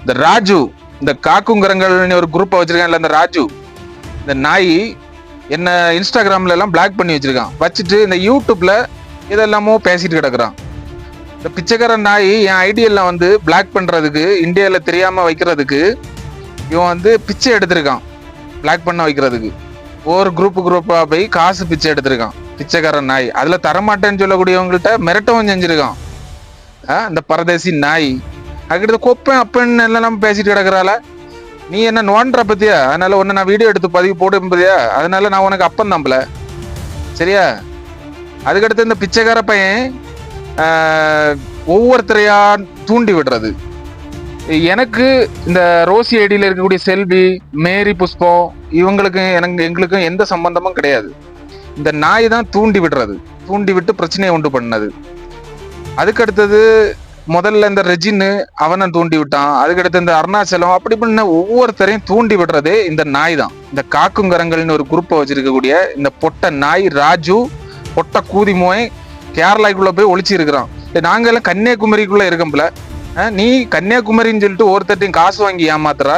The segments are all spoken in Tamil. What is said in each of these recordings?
இந்த ராஜு, இந்த காக்குங்கரங்கள்னு ஒரு குரூப்பை வச்சிருக்கான்ல இந்த ராஜு, இந்த நாய் என்ன இன்ஸ்டாகிராம்ல எல்லாம் பிளாக் பண்ணி வச்சிருக்கான். வச்சுட்டு இந்த யூடியூப்ல இதெல்லாமோ பேசிட்டு கிடக்குறான். இந்த பிச்சைக்கார நாய் என் ஐடியெல்லாம் வந்து பிளாக் பண்றதுக்கு, இந்தியாவில் தெரியாம வைக்கிறதுக்கு இவன் வந்து பிச்சை எடுத்திருக்கான். பிளாக் பண்ண வைக்கிறதுக்கு ஒரு குரூப்பா போய் காசு பிச்சை எடுத்திருக்கான் பிச்சைக்காரன் நாய். அதுல தரமாட்டேன்னு சொல்லக்கூடியவங்கள்ட்ட மிரட்டவும் செஞ்சிருக்கான். இந்த பரதேசி நாய். அதுக்கிட்ட கொப்பேன் அப்பன்னு எல்லாம் பேசிட்டு கிடக்குறால. நீ என்ன நோன்ற பத்தியா, அதனால ஒன்னு நான் வீடியோ எடுத்து பதிவு போடும்பதியா, அதனால நான் உனக்கு அப்பன் தாம்பல, சரியா? அதுக்கடுத்து இந்த பிச்சைக்கார பையன் ஒவ்வொருத்தரையா தூண்டி விடுறது. எனக்கு இந்த ரோசி ஐடியில இருக்கக்கூடிய செல்வி, மேரி, புஷ்பம் இவங்களுக்கும் எங்களுக்கும் எந்த சம்பந்தமும் கிடையாது. இந்த நாய் தான் தூண்டி விடுறது, தூண்டி விட்டு பிரச்சனையை உண்டு பண்ணது. அதுக்கடுத்தது முதல்ல இந்த ரெஜின்னு அவனை தூண்டி விட்டான். அதுக்கடுத்து இந்த அருணாச்சலம், அப்படி பண்ண ஒவ்வொருத்தரையும் தூண்டி விடுறதே இந்த நாய் தான். இந்த காக்குங்கரங்கள்னு ஒரு குரூப்பை வச்சிருக்கக்கூடிய இந்த பொட்ட நாய் ராஜு, பொட்ட கூதிமோய் கேரளாக்குள்ள போய் ஒளிச்சு இருக்கிறான். நாங்க எல்லாம் கன்னியாகுமரிக்குள்ள இருக்கோம்ல, நீ கன்னியாகுமரின்னு சொல்லிட்டு ஒருத்தட்டையும் காசு வாங்கி ஏமாத்துற.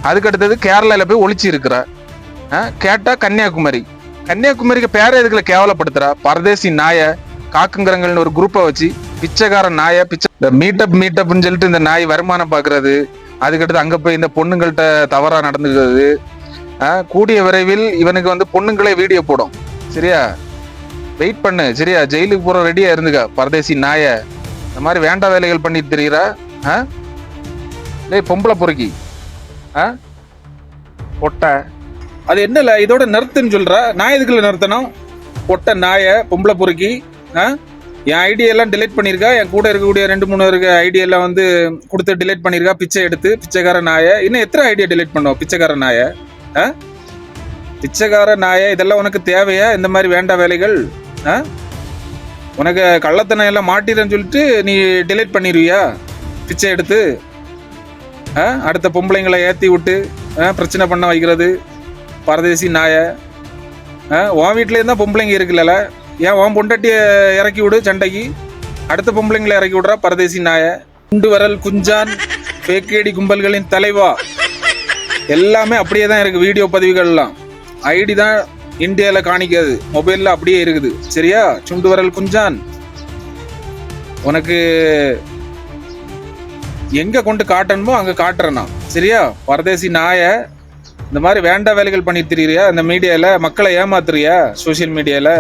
அதுக்கடுத்தது கேரளால போய் ஒளிச்சு இருக்கிற. கேட்டா கன்னியாகுமரிக்கு பேர எதுக்குல கேவலப்படுத்துற பரதேசி நாய. காக்குங்கரங்கள்னு ஒரு குரூப்பை வச்சு பிச்சைக்கார நாய மீட்டப்னு சொல்லிட்டு இந்த நாய் வருமானம் பாக்குறது. அதுக்கடுத்து அங்க போய் இந்த பொண்ணுங்கள்ட்ட தவறா நடந்துக்கிறது. கூடிய விரைவில் இவனுக்கு வந்து பொண்ணுங்களே வீடியோ போடும், சரியா? வெயிட் பண்ணு, சரியா? ஜெயிலுக்கு போற ரெடியா இருந்துக்க பரதேசி நாய. இந்த மாதிரி வேண்டா வேலைகள் பண்ணிட்டு தெரியுறா. பொம்பளை பொறுக்கி பொட்டை. அது என்னல இதோட நிறுத்துன்னு சொல்ற, நான் எதுக்குள்ள நிறுத்தணும்? பொட்டை நாய, பொம்பளை பொறுக்கி. என் ஐடியெல்லாம் டிலீட் பண்ணியிருக்கா. என் கூட இருக்கக்கூடிய 2-3 இருக்க ஐடியெல்லாம் வந்து கொடுத்து டிலீட் பண்ணியிருக்கா. பிச்சை எடுத்து பிச்சைக்கார நாய. இன்னும் எத்தனை ஐடியா டிலீட் பண்ணுவோம் பிச்சைக்கார நாய? பிச்சைக்கார நாய, இதெல்லாம் உனக்கு தேவையா? இந்த மாதிரி வேண்டா வேலைகள் உனக்கு கள்ளத்தனம் எல்லாம் மாட்டிறன்னு சொல்லிட்டு நீ டிலீட் பண்ணிடுவியா பிச்சை எடுத்து? அடுத்த பொம்பளைங்களை ஏற்றி விட்டு பிரச்சனை பண்ண வைக்கிறது பரதேசி நாய. உன் வீட்டிலே இருந்தால் பொம்பளைங்க இருக்குல்ல, ஏன் உன் பொண்டாட்டிய இறக்கி விடு சண்டைக்கு. அடுத்த பொம்பளைங்களை இறக்கி விடுறா பரதேசி நாய. குண்டு வரல் குஞ்சான் பேக்கேடி கும்பல்களின் தலைவா. எல்லாமே அப்படியே தான் இருக்கு. வீடியோ பதிவுகள்லாம் ஐடி தான் இந்தியாவில் காணிக்காது, மொபைலில் அப்படியே இருக்குது, சரியா? சுண்டு வரல் குஞ்சான், உனக்கு எங்க கொண்டு காட்டணுமோ அங்க காட்டுறேன்னா, சரியா? பரதேசி நாய. இந்த மாதிரி வேண்டா வேலைகள் பண்ணிட்டு தெரியுறியா இந்த மீடியால? மக்களை ஏமாத்துறியா சோசியல் மீடியால?